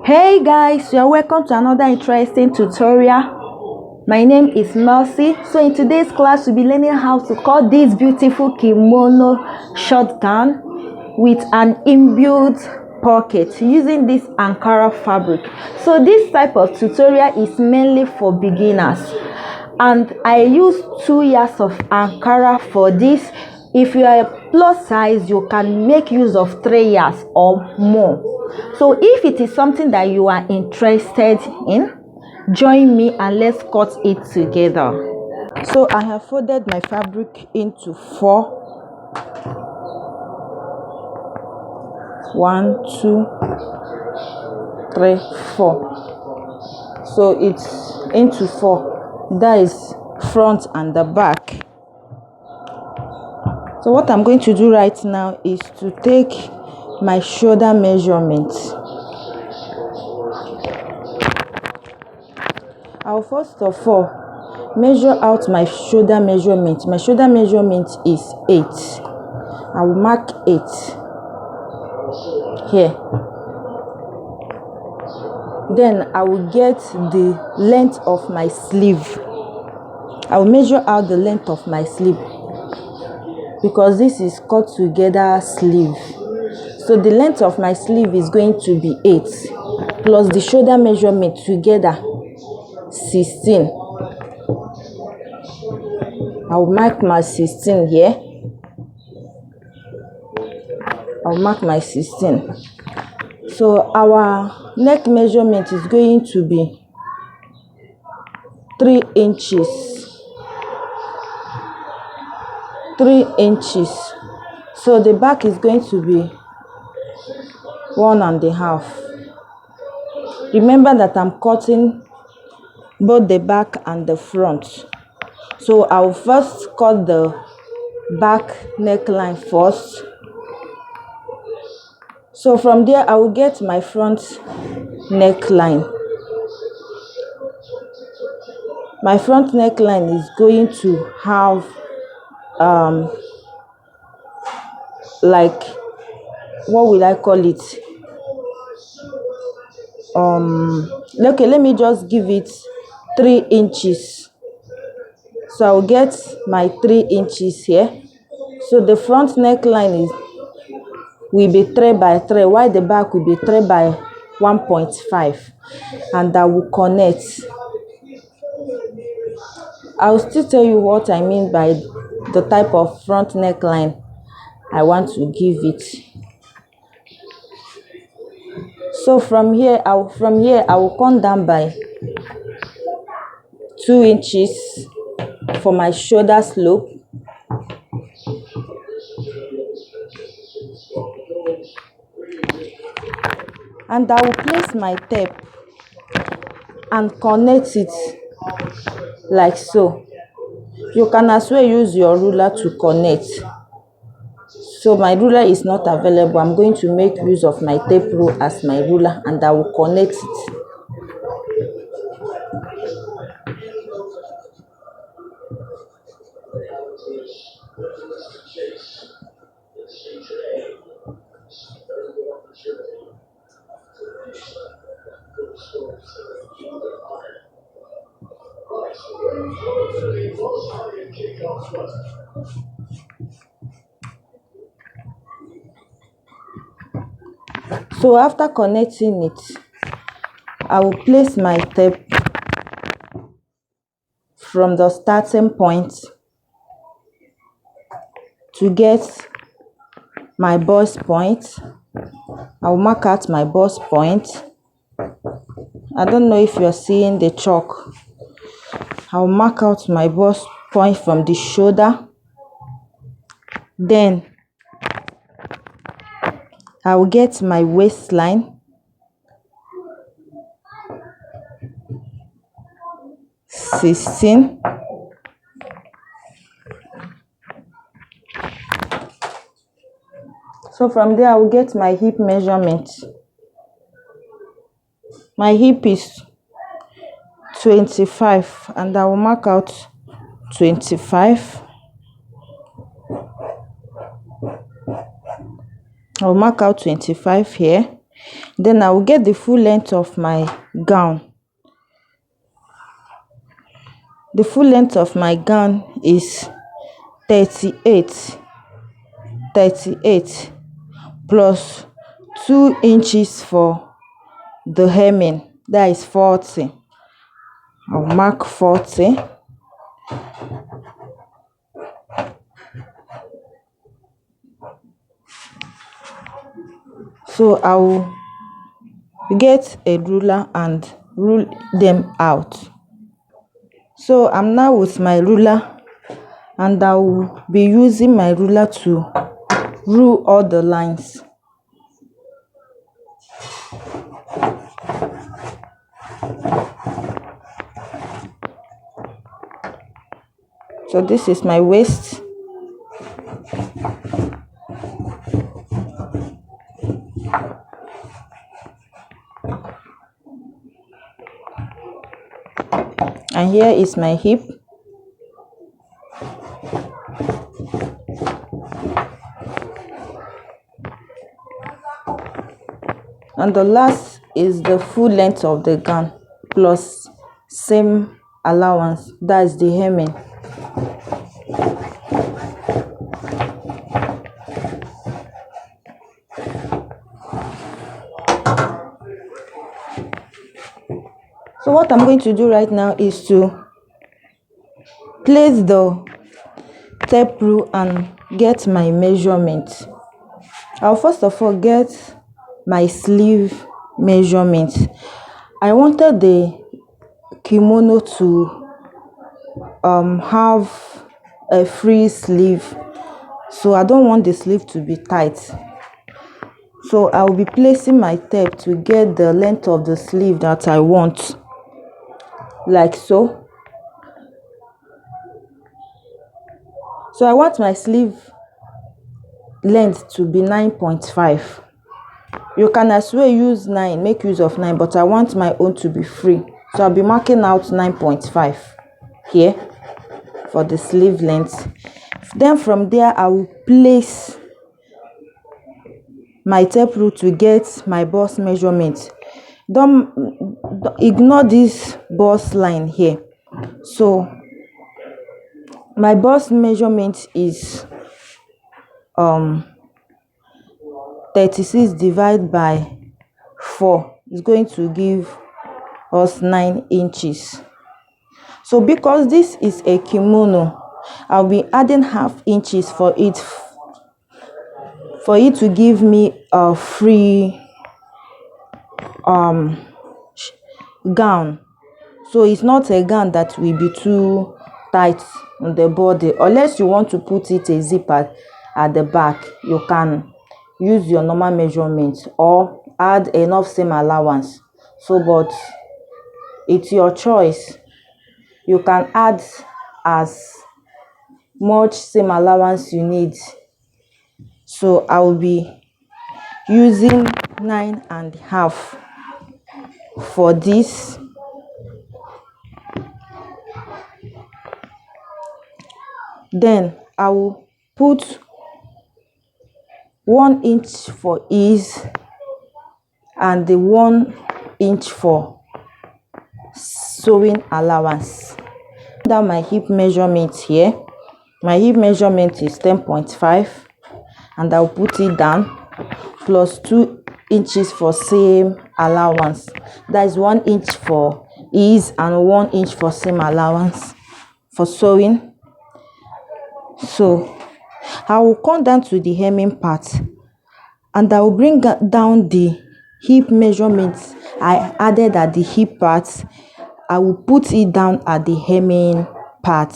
Hey guys, you're welcome to another interesting tutorial. My name is Mercy. So in today's class we'll be learning how to cut this beautiful kimono short gown with an inbuilt pocket using this Ankara fabric. So this type of tutorial is mainly for beginners, and I use 2 years of Ankara for this. If you are a plus size, you can make use of 3 years or more. So if it is something that you are interested in, join me and let's cut it together. So I have folded my fabric into 4. 1, 2, 3, 4. So it's into 4. That is front and the back. So what I'm going to do right now is to take my shoulder measurement. I'll first of all measure out my shoulder measurement. My shoulder measurement is 8. I will mark 8 here. Then I will get the length of my sleeve. I will measure out the length of my sleeve because this is cut together sleeve. So the length of my sleeve is going to be 8 plus the shoulder measurement together 16. I'll mark my 16 here. I'll mark my 16. So our neck measurement is going to be 3 inches. 3 inches. So the back is going to be 1.5. Remember that I'm cutting both the back and the front. So I'll first cut the back neckline first. So from there I will get my front neckline. My front neckline is going to have like, what will I call it? Okay, let me just give it 3 inches. So I'll get my 3 inches here. So the front neckline will be 3 by 3, while the back will be 3 by 1.5, and I will connect. I'll still tell you what I mean by the type of front neckline I want to give it. So from here I will come down by 2 inches for my shoulder slope. And I will place my tape and connect it like so. You can as well use your ruler to connect. So my ruler is not available. I'm going to make use of my tape rule as my ruler, and I will connect it. So after connecting it, I will place my tape from the starting point to get my bust point. I will mark out my bust point. I don't know if you're seeing the chalk. I'll mark out my bust point from the shoulder. Then I will get my waistline. 16. So from there I will get my hip measurement. My hip is 25, and I will mark out 25. I'll mark out 25 here. Then I will get the full length of my gown. The full length of my gown is 38 plus 2 inches for the hemming, that is 40. I'll mark 40. So I will get a ruler and rule them out. So I'm now with my ruler, and I will be using my ruler to rule all the lines. So this is my waist. And here is my hip. And the last is the full length of the gown plus same allowance, that is the hemming. So what I'm going to do right now is to place the tape rule and get my measurement. I'll first of all get my sleeve measurement. I wanted the kimono to have a free sleeve, so I don't want the sleeve to be tight. So I will be placing my tape to get the length of the sleeve that I want, like so. So I want my sleeve length to be 9.5. You can as well use 9, make use of 9, but I want my own to be free. So I'll be marking out 9.5 here for the sleeve length. Then from there, I will place my tape rule to get my bust measurement. Don't ignore this bust line here. So my bust measurement is 36 divided by 4 is going to give us 9 inches. So because this is a kimono, I'll be adding half inches for it to give me a free gown. So it's not a gown that will be too tight on the body. Unless you want to put it a zipper at the back, you can use your normal measurement or add enough seam allowance. So but it's your choice. You can add as much seam allowance you need. So I will be using 9.5 for this. Then I will put 1 inch for ease and the 1 inch for sewing allowance. Down my hip measurement here. My hip measurement is 10.5, and I'll put it down plus 2 inches for seam allowance. That is 1 inch for ease and 1 inch for seam allowance for sewing. So I will come down to the hemming part, and I will bring down the hip measurements I added at the hip part. I will put it down at the hemming part.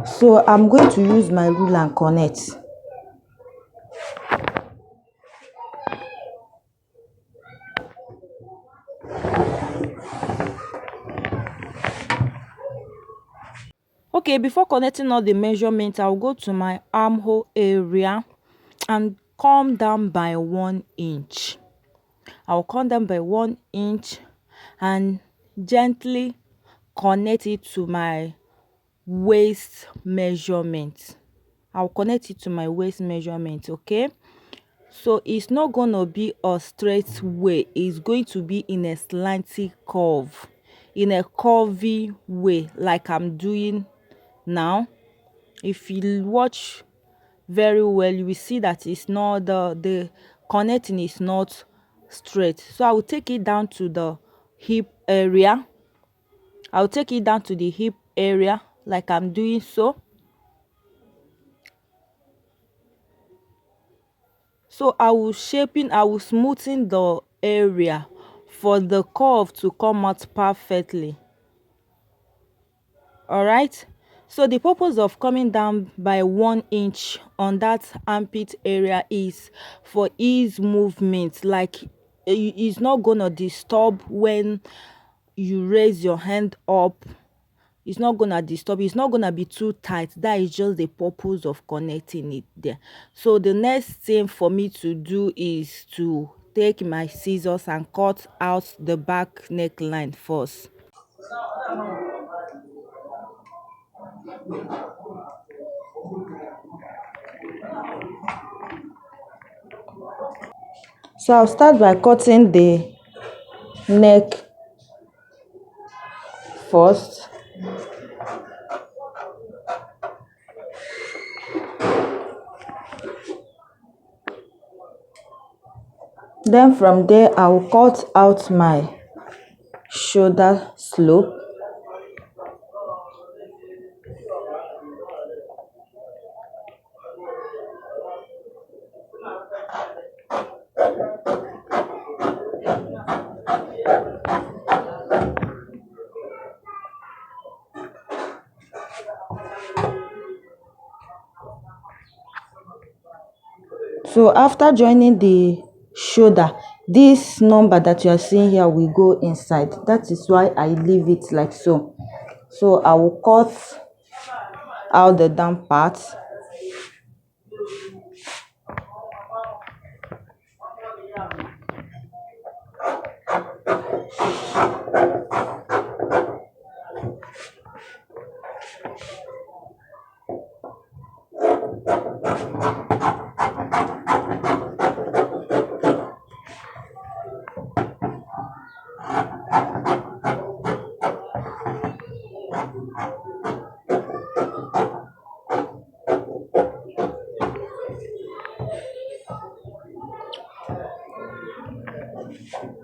So I'm going to use my ruler and connect. Okay, before connecting all the measurements, I'll go to my armhole area and come down by 1 inch. I'll come down by 1 inch and gently connect it to my waist measurement. I'll connect it to my waist measurement, okay? So it's not gonna be a straight way, it's going to be in a slanty curve, in a curvy way, like I'm doing now. If you watch very well, you will see that it's not the connecting is not straight. So I will take it down to the hip area. I'll take it down to the hip area like I'm doing so. So I will smoothing the area for the curve to come out perfectly. All right. So the purpose of coming down by 1 inch on that armpit area is for ease movement. Like it's not gonna disturb when you raise your hand up. It's not gonna disturb, it's not gonna be too tight. That is just the purpose of connecting it there. So the next thing for me to do is to take my scissors and cut out the back neckline first. So I'll start by cutting the neck first. Then from there I will cut out my shoulder slope. So after joining the shoulder, this number that you are seeing here will go inside. That is why I leave it like so. So I will cut out the down part.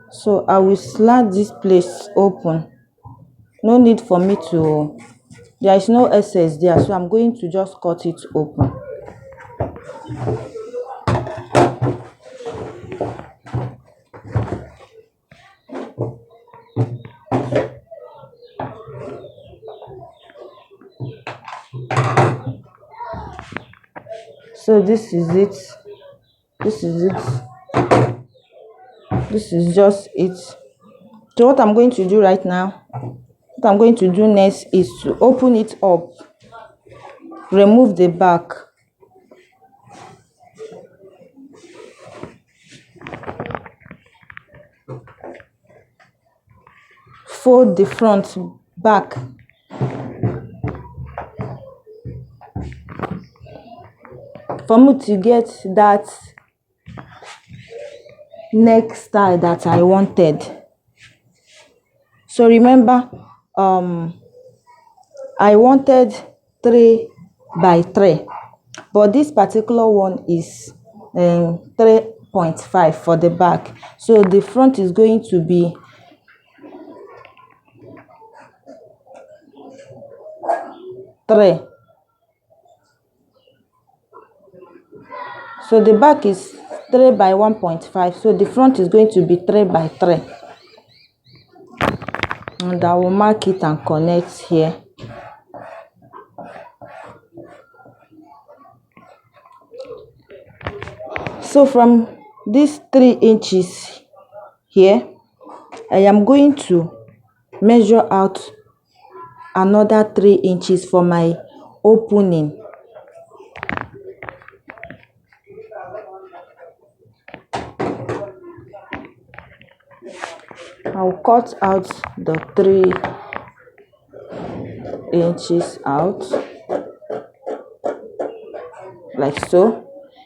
So I will slat this place open. No need for me to, there is no excess there, so I'm going to just cut it open. So this is it. This is it. This is just it. So what I'm going to do right now, what I'm going to do next is to open it up, remove the back, fold the front back, for me to get that neck style that I wanted. So remember, I wanted 3 by 3, but this particular one is 3.5 for the back. So the front is going to be 3. So the back is 3 by 1.5. So the front is going to be 3 by 3. And I will mark it and connect here. So from these 3 inches here, I am going to measure out another 3 inches for my opening. I'll cut out the 3 inches out, like so.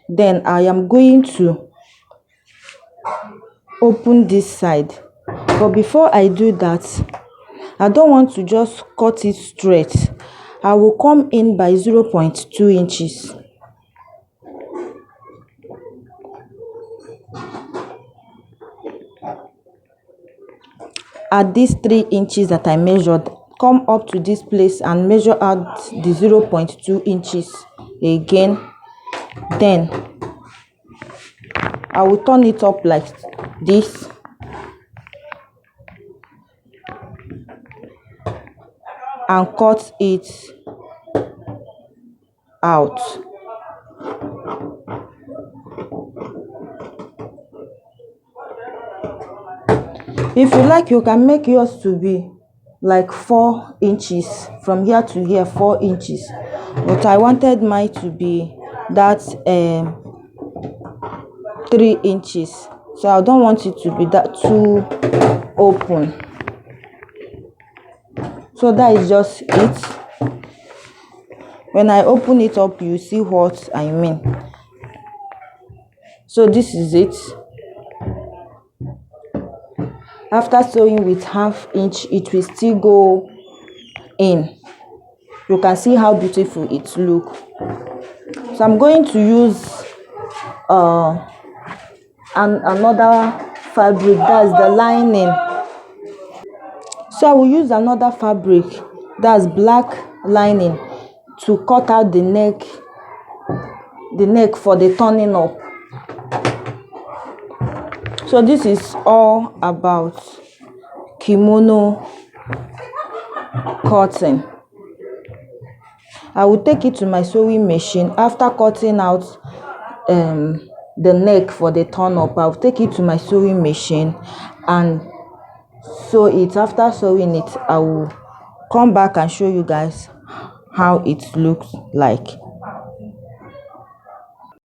Then I am going to open this side, but before I do that, I don't want to just cut it straight. I will come in by 0.2 inches. At these 3 inches that I measured, come up to this place and measure out the 0.2 inches again. Then I will turn it up like this and cut it out. If you like, you can make yours to be like 4 inches from here to here, 4 inches, but I wanted mine to be that 3 inches, so I don't want it to be that too open. So that is just it. When I open it up, you see what I mean. So this is it. After sewing with 1/2 inch, it will still go in. You can see how beautiful it looks. So I'm going to use another fabric, that's the lining. So I will use another fabric, that's black lining, to cut out the neck for the turning up. So this is all about kimono cutting. I will take it to my sewing machine. After cutting out the neck for the turn up, I'll take it to my sewing machine and sew it. After sewing it, I will come back and show you guys how it looks like.